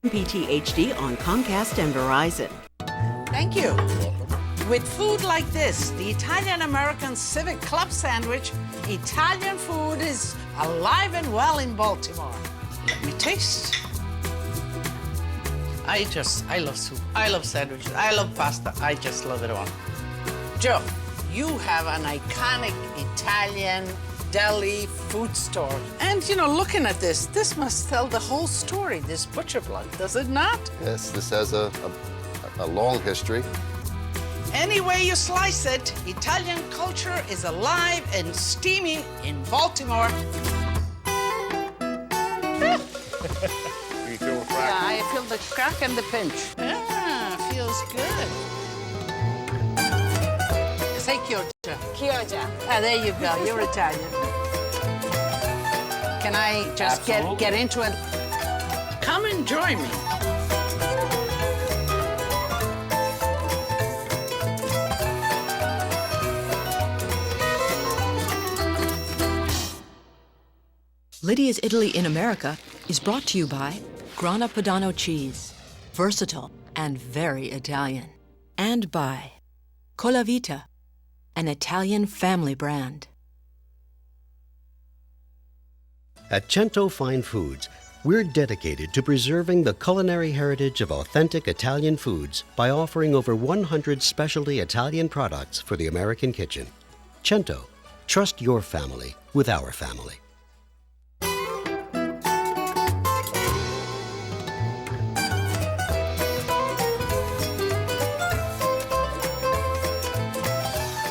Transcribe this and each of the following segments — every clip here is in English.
PT HD on Comcast and Verizon. Thank you. With food like this, the Italian-American Civic Club sandwich, Italian food is alive and well in Baltimore. Let me taste. I love soup. I love sandwiches. I love pasta. I just love it all. Joe, you have an iconic Italian deli food store. And, you know, looking at this must tell the whole story, this butcher block, does it not? Yes, this has a long history. Any way you slice it, Italian culture is alive and steamy in Baltimore. You feel the crack? Yeah, I feel the crack and the pinch. Feels good. Say Chioggia. Chioggia. Ah, there you go. You're Italian. Can I just get into it? Come and join me. Lidia's Italy in America is brought to you by Grana Padano cheese, versatile and very Italian. And by Colavita, an Italian family brand. At Cento Fine Foods, we're dedicated to preserving the culinary heritage of authentic Italian foods by offering over 100 specialty Italian products for the American kitchen. Cento, trust your family with our family.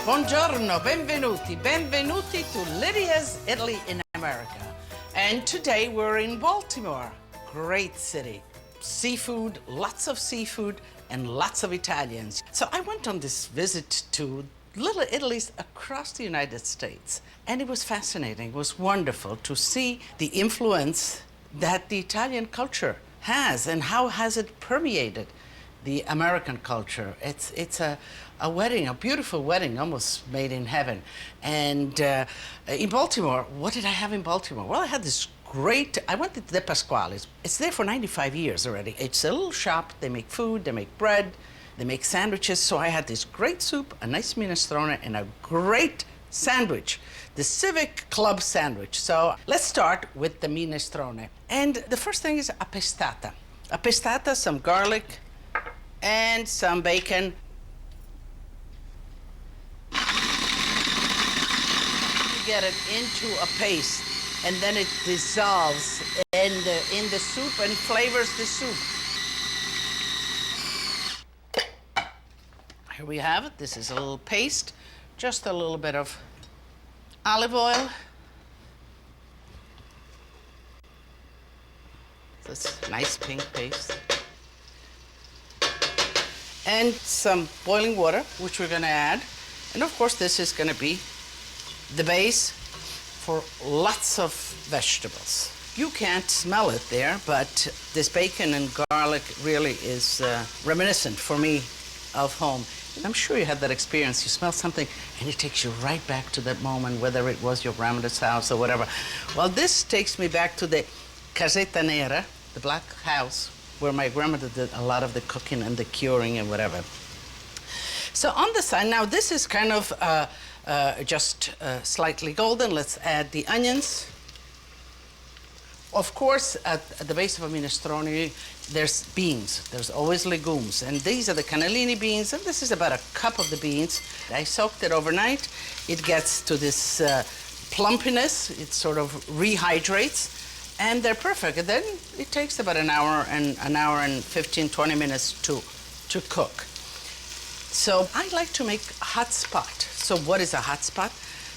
Buongiorno, benvenuti to Lidia's Italy in America. And today we're in Baltimore, great city. Seafood, lots of seafood, and lots of Italians. So I went on this visit to little Italy's across the United States. And it was fascinating, it was wonderful to see the influence that the Italian culture has and how has it permeated the American culture. It's a wedding, a beautiful wedding, almost made in heaven. And in Baltimore, what did I have in Baltimore? Well, I had this great, I went to DiPasquale's. It's there for 95 years already. It's a little shop, they make food, they make bread, they make sandwiches. So I had this great soup, a nice minestrone, and a great sandwich, the Civic Club sandwich. So let's start with the minestrone. And the first thing is a pestata. A pestata, some garlic, and some bacon. You get it into a paste, and then it dissolves in the soup and flavors the soup. Here we have it. This is a little paste, just a little bit of olive oil. This nice pink paste. And some boiling water, which we're gonna add. And of course, this is gonna be the base for lots of vegetables. You can't smell it there, but this bacon and garlic really is reminiscent for me of home. And I'm sure you had that experience. You smell something and it takes you right back to that moment, whether it was your grandmother's house or whatever. Well, this takes me back to the Casetta Nera, the black house, where my grandmother did a lot of the cooking and the curing and whatever. So on the side, now this is kind of just slightly golden. Let's add the onions. Of course, at the base of a minestrone, there's beans. There's always legumes. And these are the cannellini beans, and this is about a cup of the beans. I soaked it overnight. It gets to this plumpiness. It sort of rehydrates. And they're perfect. And then it takes about an hour and 15, 20 minutes to cook. So I like to make a hot spot. So what is a hot spot?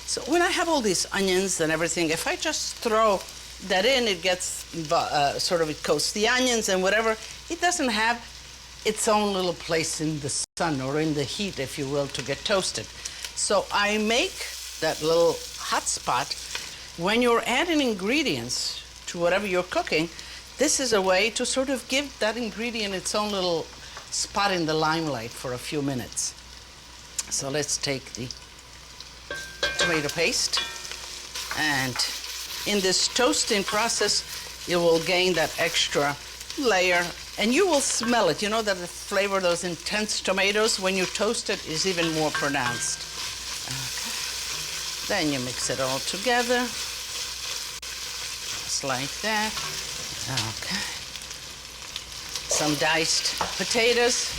So when I have all these onions and everything, if I just throw that in, it gets it coats the onions and whatever. It doesn't have its own little place in the sun or in the heat, if you will, to get toasted. So I make that little hot spot. When you're adding ingredients to whatever you're cooking, this is a way to sort of give that ingredient its own little spot in the limelight for a few minutes. So let's take the tomato paste, and in this toasting process, you will gain that extra layer And you will smell it. You know that the flavor of those intense tomatoes, when you toast it, is even more pronounced. Okay. Then you mix it all together. Just like that. Okay. Some diced potatoes.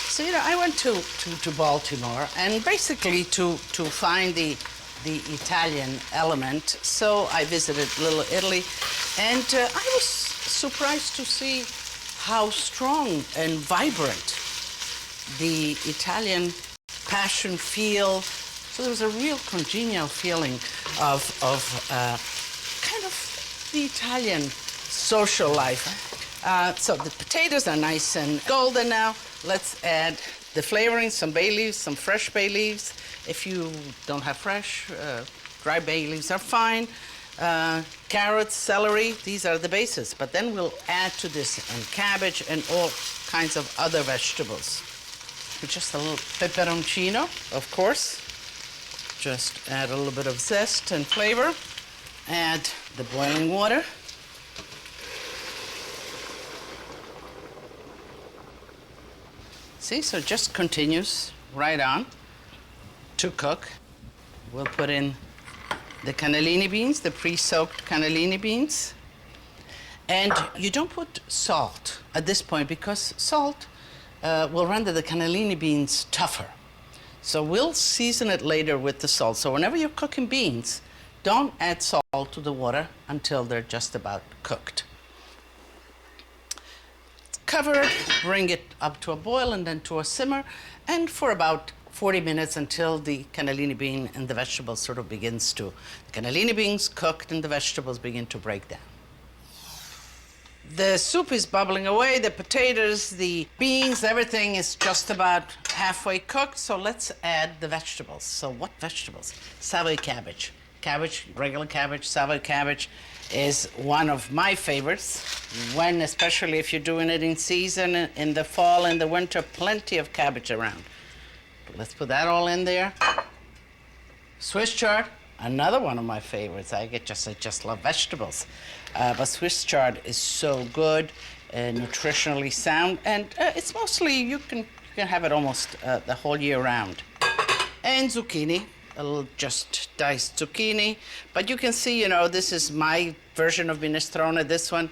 So, you know, I went to Baltimore, and basically to find the Italian element. So I visited Little Italy, and I was surprised to see how strong and vibrant the Italian passion feel. So there was a real congenial feeling of kind of the Italian social life. So the potatoes are nice and golden now. Let's add the flavoring, some bay leaves, some fresh bay leaves. If you don't have fresh, dry bay leaves are fine. Carrots, celery, these are the bases. But then we'll add to this and cabbage and all kinds of other vegetables. With just a little peperoncino, of course. Just add a little bit of zest and flavor. Add the boiling water. See, so it just continues right on to cook. We'll put in the cannellini beans, the pre-soaked cannellini beans. And you don't put salt at this point because salt will render the cannellini beans tougher. So we'll season it later with the salt. So whenever you're cooking beans, don't add salt to the water until they're just about cooked. Cover it, bring it up to a boil and then to a simmer, and for about 40 minutes until the cannellini bean and the vegetables sort of begins to, the cannellini beans cooked and the vegetables begin to break down. The soup is bubbling away, the potatoes, the beans, everything is just about halfway cooked, so let's add the vegetables. So what vegetables? Savoy cabbage. Cabbage, regular cabbage, Savoy cabbage is one of my favorites. When, especially if you're doing it in season, in the fall, in the winter, plenty of cabbage around. Let's put that all in there. Swiss chard, another one of my favorites. I just love vegetables. But Swiss chard is so good, nutritionally sound, and it's mostly, you can have it almost the whole year round. And zucchini, a little just diced zucchini. But you can see, you know, this is my version of minestrone, this one,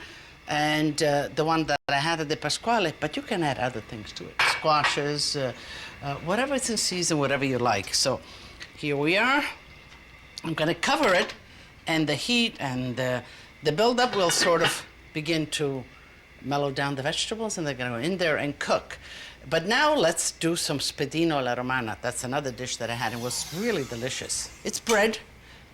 and the one that I had at DiPasquale's, but you can add other things to it. Squashes, whatever is in season, whatever you like. So here we are. I'm gonna cover it, and the heat and the buildup will sort of begin to mellow down the vegetables, and they're gonna go in there and cook. But now let's do some spedino alla romana. That's another dish that I had. It was really delicious. It's bread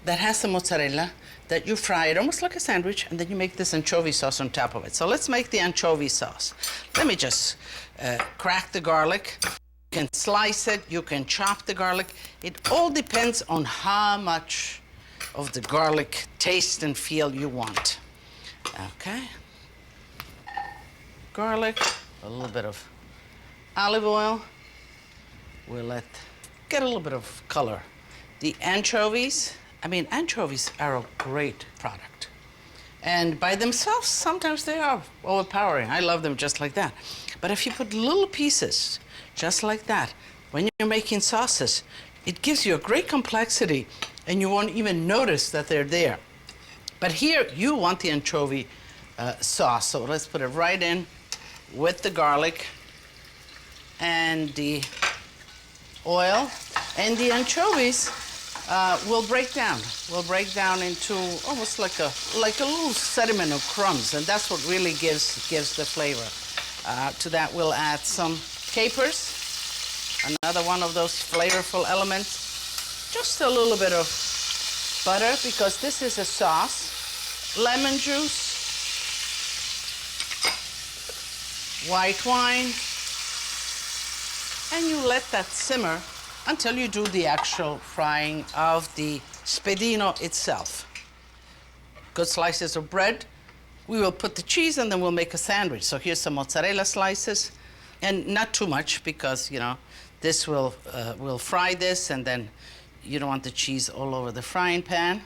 that has some mozzarella that you fry it almost like a sandwich, and then you make this anchovy sauce on top of it. So let's make the anchovy sauce. Let me just crack the garlic. You can slice it, you can chop the garlic. It all depends on how much of the garlic taste and feel you want. Okay. Garlic, a little bit of olive oil. We'll get a little bit of color. The anchovies, anchovies are a great product. And by themselves, sometimes they are overpowering. I love them just like that. But if you put little pieces, just like that, when you're making sauces, it gives you a great complexity, and you won't even notice that they're there. But here, you want the anchovy sauce. So let's put it right in with the garlic and the oil, and the anchovies will break down. Will break down into almost like a little sediment of crumbs, and that's what really gives the flavor. To that, we'll add some capers, another one of those flavorful elements. Just a little bit of butter, because this is a sauce. Lemon juice, white wine, and you let that simmer until you do the actual frying of the spedino itself. Good slices of bread. We will put the cheese, and then we'll make a sandwich. So here's some mozzarella slices, and not too much, because, you know, this will fry this, and then you don't want the cheese all over the frying pan.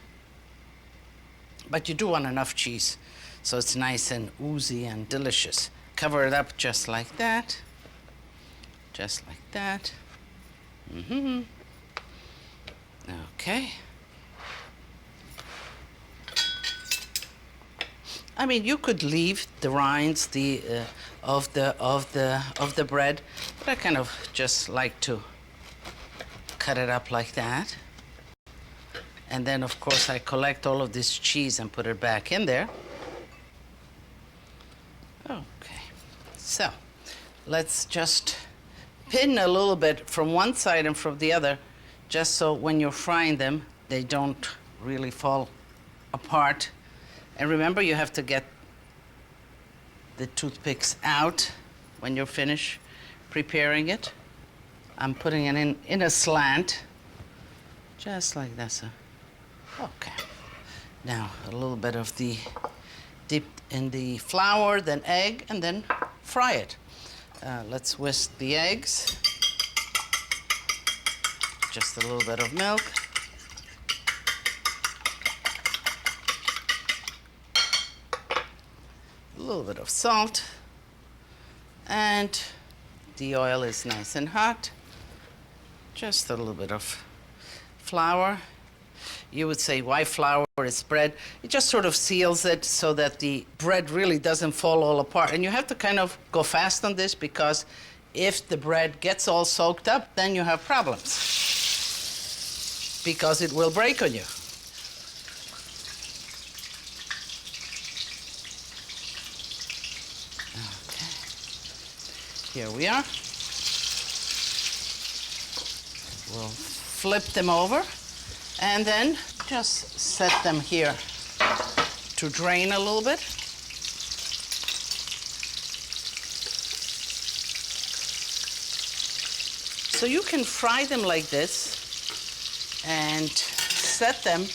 But you do want enough cheese so it's nice and oozy and delicious. Cover it up just like that. Just like that. Okay. I mean, you could leave the rinds of the bread, but I kind of just like to cut it up like that. And then, of course, I collect all of this cheese and put it back in there. Okay, so let's just pin a little bit from one side and from the other, just so when you're frying them, they don't really fall apart. And remember, you have to get the toothpicks out when you're finished preparing it. I'm putting it in a slant, just like this. Okay. Now, a little bit of the dip in the flour, then egg, and then fry it. Let's whisk the eggs. Just a little bit of milk. A little bit of salt. And the oil is nice and hot. Just a little bit of flour. You would say, why flour? It's bread. It just sort of seals it so that the bread really doesn't fall all apart. And you have to kind of go fast on this, because if the bread gets all soaked up, then you have problems, because it will break on you. Okay. Here we are. We'll flip them over. And then just set them here to drain a little bit. So you can fry them like this and set them,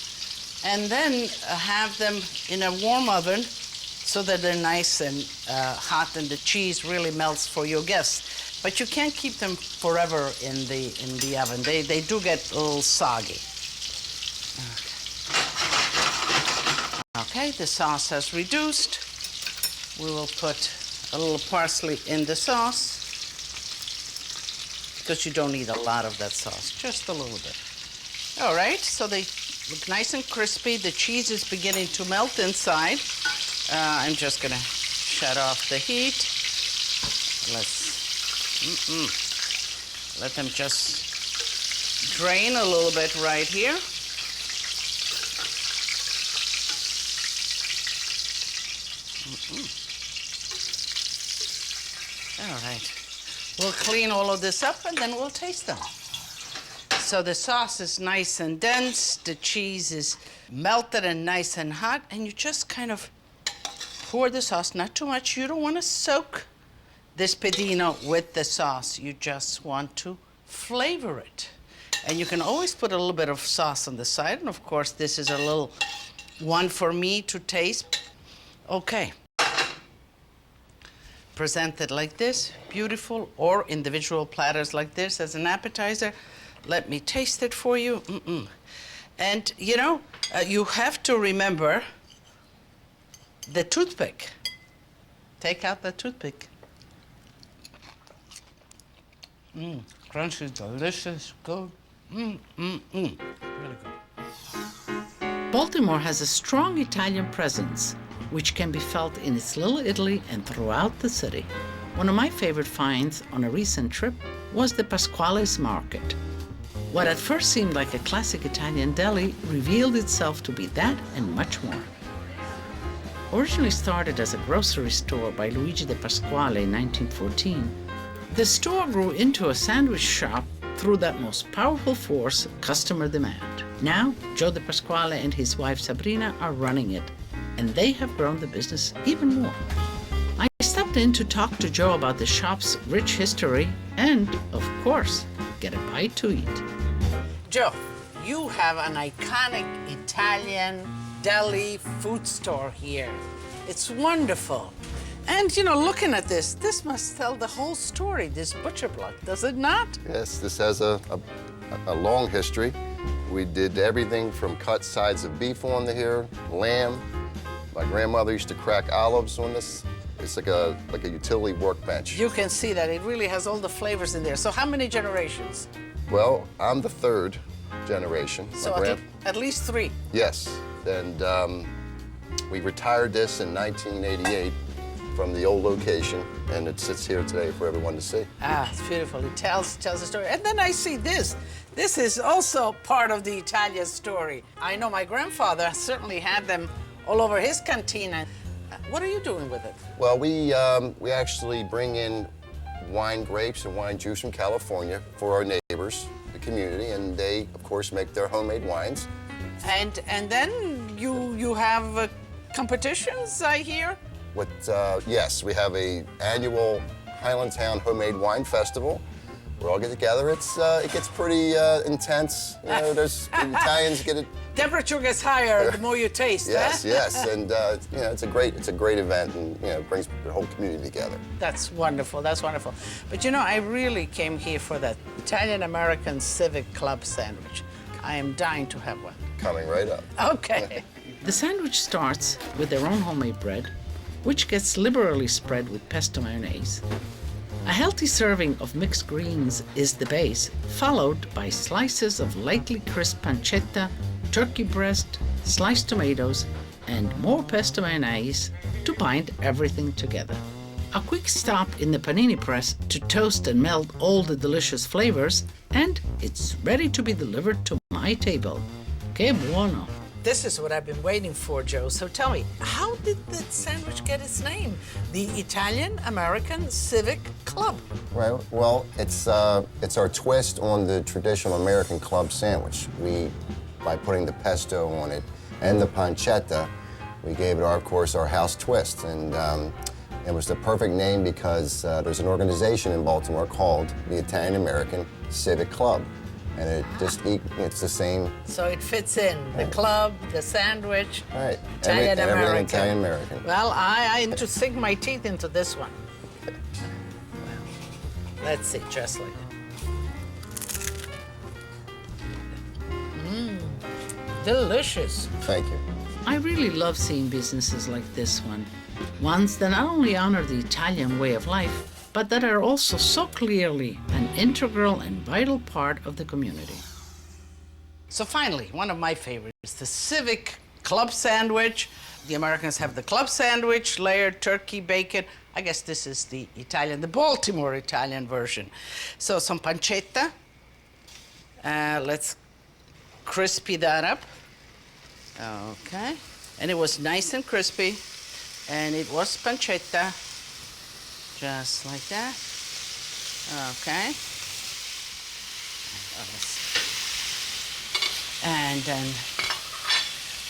and then have them in a warm oven so that they're nice and hot and the cheese really melts for your guests. But you can't keep them forever in the oven. They do get a little soggy. Okay, the sauce has reduced. We will put a little parsley in the sauce, because you don't need a lot of that sauce, just a little bit. All right, so they look nice and crispy. The cheese is beginning to melt inside. I'm just gonna shut off the heat. Let them just drain a little bit right here. All right. We'll clean all of this up and then we'll taste them. So the sauce is nice and dense, the cheese is melted and nice and hot, and you just kind of pour the sauce, not too much. You don't want to soak this pedino with the sauce. You just want to flavor it. And you can always put a little bit of sauce on the side, and of course this is a little one for me to taste. Okay. Presented like this, beautiful, or individual platters like this as an appetizer. Let me taste it for you. And you know, you have to remember the toothpick. Take out the toothpick. Crunchy, delicious, good. Really good. Baltimore has a strong Italian presence, which can be felt in its Little Italy and throughout the city. One of my favorite finds on a recent trip was the DiPasquale's market. What at first seemed like a classic Italian deli revealed itself to be that and much more. Originally started as a grocery store by Luigi DiPasquale in 1914, the store grew into a sandwich shop through that most powerful force, customer demand. Now, Joe DiPasquale and his wife Sabrina are running it, and they have grown the business even more. I stopped in to talk to Joe about the shop's rich history and, of course, get a bite to eat. Joe, you have an iconic Italian deli food store here. It's wonderful. And, you know, looking at this must tell the whole story, this butcher block, does it not? Yes, this has a long history. We did everything from cut sides of beef onto here, lamb, My grandmother used to crack olives on this. It's like a utility workbench. You can see that it really has all the flavors in there. So how many generations? Well, I'm the third generation. So at least 3. Yes, and we retired this in 1988 from the old location, and it sits here today for everyone to see. Ah, it's beautiful. It tells the story. And then I see this. This is also part of the Italian story. I know my grandfather certainly had them all over his cantina. What are you doing with it? Well, we actually bring in wine grapes and wine juice from California for our neighbors, the community, and they, of course, make their homemade wines. And then you have competitions, I hear? Yes, we have a annual Highlandtown Homemade Wine Festival. We all get together. It gets pretty intense. You know, there's the Italians get it. Temperature gets higher the more you taste. Yes, huh? yes, and you know, it's a great event, and you know, it brings the whole community together. That's wonderful. That's wonderful. But you know, I really came here for that Italian-American Civic Club sandwich. I am dying to have one. Coming right up. Okay. The sandwich starts with their own homemade bread, which gets liberally spread with pesto mayonnaise. A healthy serving of mixed greens is the base, followed by slices of lightly crisp pancetta, turkey breast, sliced tomatoes, and more pesto mayonnaise to bind everything together. A quick stop in the panini press to toast and melt all the delicious flavors, and it's ready to be delivered to my table. Que buono! This is what I've been waiting for, Joe. So tell me, how did the sandwich get its name? The Italian-American Civic Club. Well, it's our twist on the traditional American club sandwich. By putting the pesto on it and the pancetta, we gave it, of course, our house twist. And it was the perfect name because there's an organization in Baltimore called the Italian-American Civic Club. And it's the same. So it fits in, the club, the sandwich, right. Italian-American. Everything Italian-American. Well, I need to sink my teeth into this one. Let's see, just like that. Delicious. Thank you. I really love seeing businesses like this one. Ones that not only honor the Italian way of life, but that are also so clearly an integral and vital part of the community. So finally, one of my favorites, the Civic Club Sandwich. The Americans have the club sandwich, layered turkey, bacon. I guess this is the Baltimore Italian version. So some pancetta. Let's crispy that up. Okay. And it was nice and crispy. And it was pancetta. Just like that. Okay. And then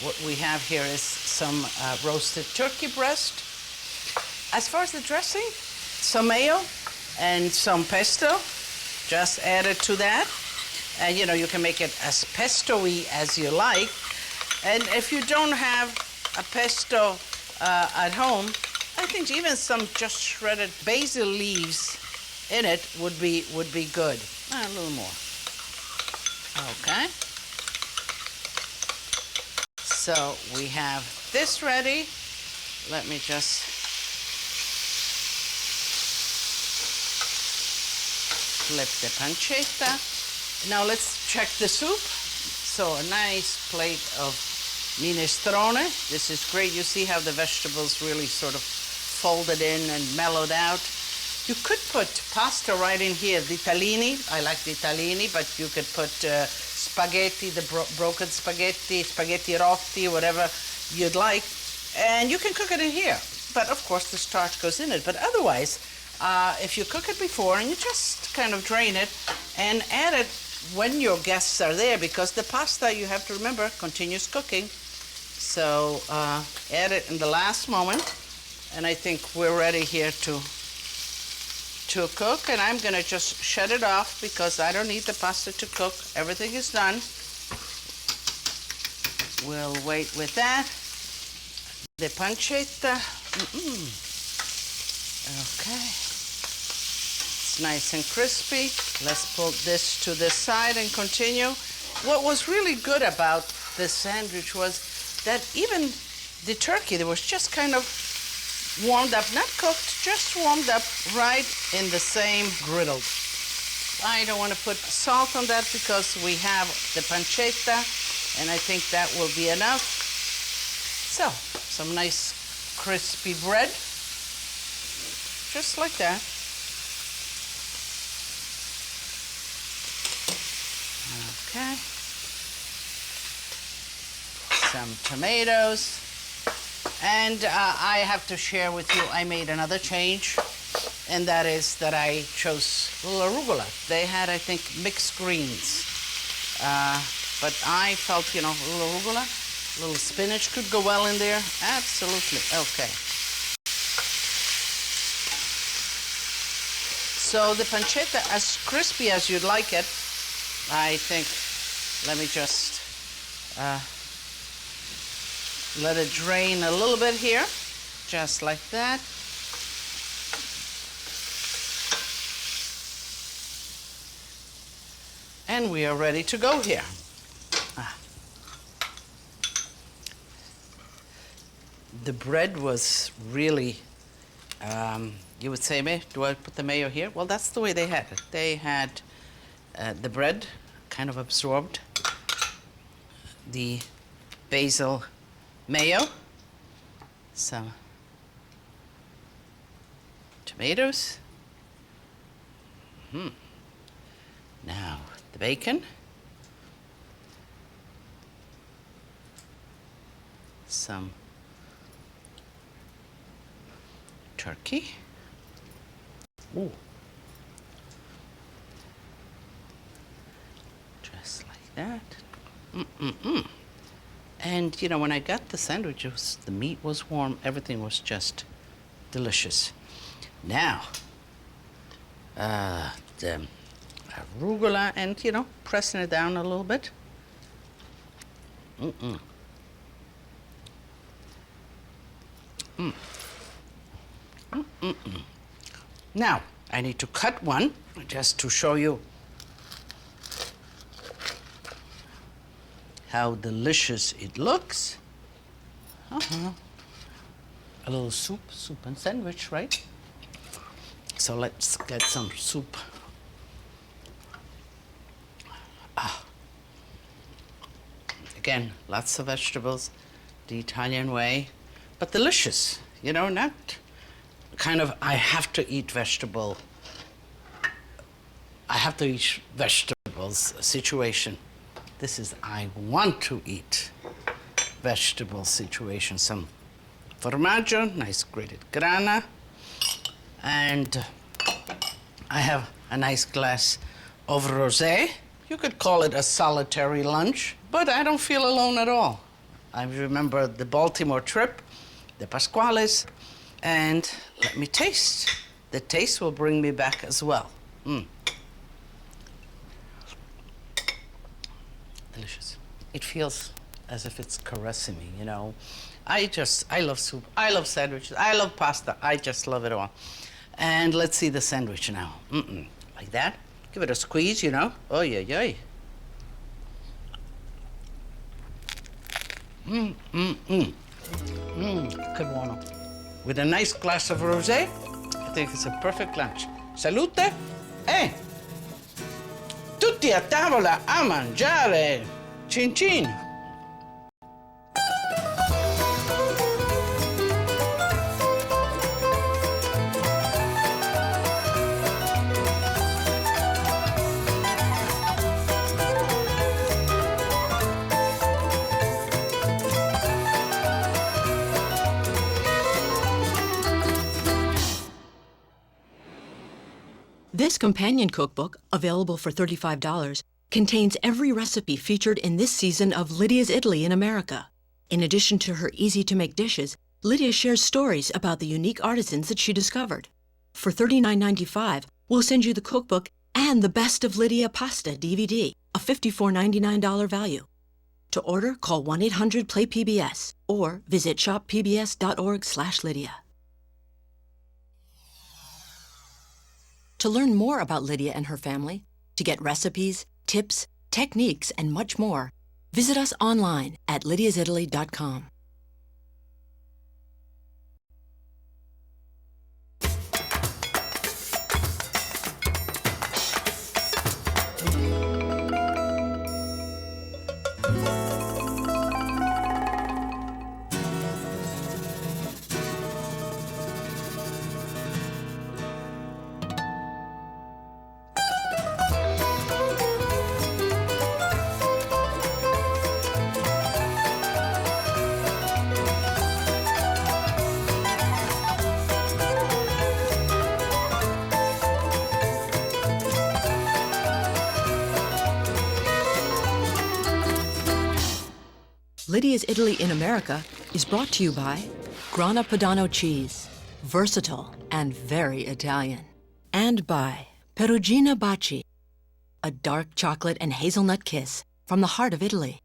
what we have here is some roasted turkey breast. As far as the dressing, some mayo and some pesto. Just add it to that. And you know, you can make it as pesto-y as you like. And if you don't have a pesto at home, I think even some just shredded basil leaves in it would be good. A little more. Okay. So we have this ready. Let me just flip the pancetta. Now let's check the soup. So a nice plate of minestrone. This is great. You see how the vegetables really sort of folded in and mellowed out. You could put pasta right in here, ditalini. I like ditalini, but you could put spaghetti, the broken spaghetti, spaghetti rotti, whatever you'd like. And you can cook it in here. But of course the starch goes in it. But otherwise, if you cook it before and you just kind of drain it and add it when your guests are there, because the pasta, you have to remember, continues cooking. So add it in the last moment. And I think we're ready here to cook. And I'm going to just shut it off because I don't need the pasta to cook. Everything is done. We'll wait with that. The pancetta. Okay. It's nice and crispy. Let's put this to the side and continue. What was really good about this sandwich was that even the turkey that was just kind of warmed up, not cooked, just warmed up right in the same griddle. I don't want to put salt on that because we have the pancetta, and I think that will be enough. So, some nice crispy bread, just like that. Okay. Some tomatoes. And I have to share with you, I made another change, and that is that I chose a little arugula. They had, I think, mixed greens. But I felt, you know, a little arugula, a little spinach could go well in there. Absolutely. Okay. So the pancetta, as crispy as you'd like it, I think, let me just let it drain a little bit here, just like that. And we are ready to go here. The bread was really, you would say, do I put the mayo here? Well, that's the way they had it. They had the bread kind of absorbed the basil mayo, some tomatoes. Now, the bacon. Some turkey. Ooh. Just like that. And, you know, when I got the sandwiches, the meat was warm, everything was just delicious. Now, the arugula and, you know, pressing it down a little bit. Now, I need to cut one just to show you how delicious it looks. A little soup and sandwich, right? So let's get some soup. Again, lots of vegetables, the Italian way, but delicious. You know, not kind of, I have to eat vegetables situation. This is, I want to eat vegetable situation. Some formaggio, nice grated grana, and I have a nice glass of rosé. You could call it a solitary lunch, but I don't feel alone at all. I remember the Baltimore trip, DiPasquale's, and let me taste. The taste will bring me back as well. Delicious. It feels as if it's caressing me, you know. I love soup, I love sandwiches, I love pasta, I just love it all. And let's see the sandwich now. Like that. Give it a squeeze, you know. Oh, yeah, yeah. Che buono. With a nice glass of rosé, I think it's a perfect lunch. Salute e tutti a tavola a mangiare. Cin cin. This companion cookbook, available for $35, contains every recipe featured in this season of Lidia's Italy in America. In addition to her easy-to-make dishes, Lidia shares stories about the unique artisans that she discovered. For $39.95, we'll send you the cookbook and the Best of Lidia Pasta DVD, a $54.99 value. To order, call 1-800-PLAY-PBS or visit shoppbs.org/Lidia. To learn more about Lidia and her family, to get recipes, tips, techniques, and much more, visit us online at lidiasitaly.com. Lidia's Italy in America is brought to you by Grana Padano cheese, versatile and very Italian. And by Perugina Baci, a dark chocolate and hazelnut kiss from the heart of Italy.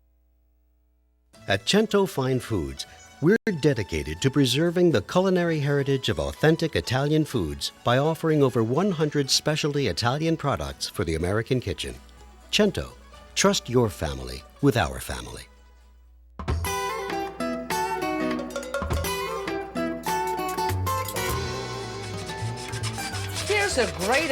At Cento Fine Foods, we're dedicated to preserving the culinary heritage of authentic Italian foods by offering over 100 specialty Italian products for the American kitchen. Cento, trust your family with our family. Here's a great